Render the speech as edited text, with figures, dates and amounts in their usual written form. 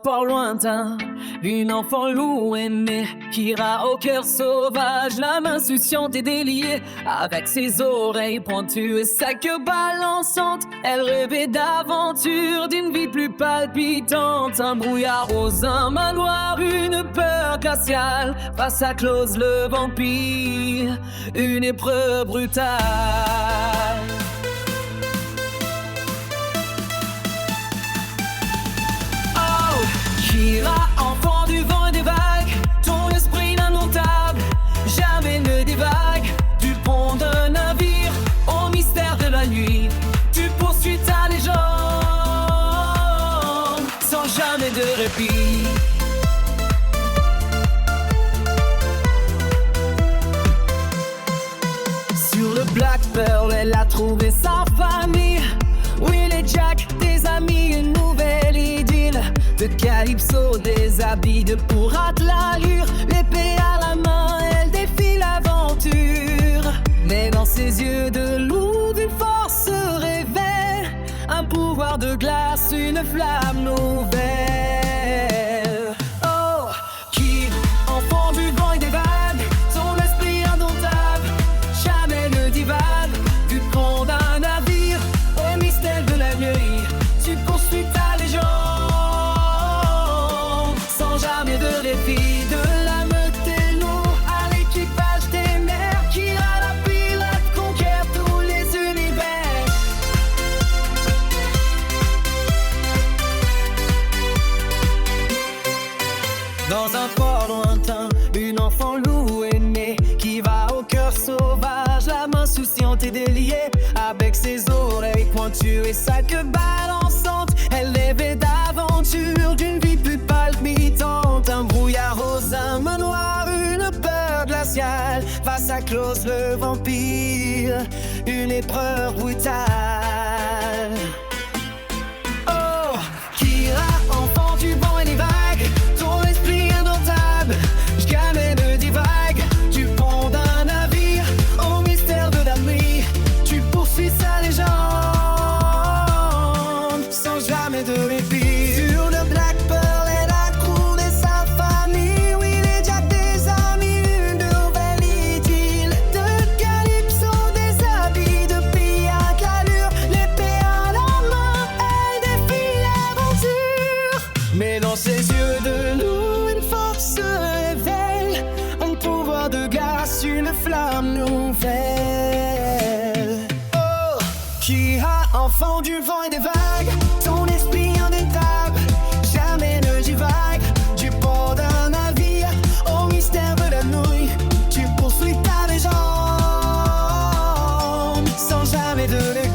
Fort lointain, une enfant loup est née, qui ira au cœur sauvage, l'âme insouciante et déliée. Avec ses oreilles pointues et sa queue balançante, elle rêvait d'aventure, d'une vie plus palpitante. Un brouillard rose, un manoir, une peur glaciale, face à Klaus le vampire, une épreuve brutale. Kira, enfant du vent et des vagues, ton esprit indomptable, jamais ne divague. Du pont d'un navire au mystère de la nuit, tu poursuis ta légende sans jamais de répit. Sur le Black Pearl, elle a trouvé sa famille. Will et Jack, des amis, une nouvelle idylle. De Calypso, des habits de pirate, l'allure, l'épée à la main, elle défie l'aventure. Mais dans ses yeux de loup, d'une force se révèle, un pouvoir de glace, une flamme nouvelle. Oh, qui, enfant du vent et des vagues, son esprit indomptable, jamais ne divague. Du pont d'un navire au mystère de la nuit, tu poursuis ta légende. Jamais de défi, de la meute des loups à l'équipage des mers, qui à la pilote conquiert tous les univers. Dans un port lointain, une enfant loup est née, qui va au cœur sauvage, la main souciante et déliée. Avec ses oreilles pointues et sa queue balançante, elle rêvait d'aventure, d'une vie plus palpitante. Un brouillard rose, un manoir, une peur glaciale, face à Klaus le vampire, une épreuve brutale. Oh, Kira, enfant du vent et des vagues, ton esprit indomptable, jamais ne divague. Du pont d'un navire au mystère de la nuit, tu poursuis sa légende sans jamais de répit. Sur le Black Pearl, elle a trouvé sa famille. Will et Jack, des amis, une nouvelle idylle. De Calypso, des habits de pirate, l'allure, l'épée à la main, elle défie l'aventure. Mais dans ses yeux de loup, une force se révèle, un pouvoir de glace, une flamme nouvelle. Oh, Kira, enfant du vent et des vagues, ton esprit indétable, jamais ne divague. Du port d'un navire au mystère de la nuit, tu poursuis ta légende sans jamais de répit.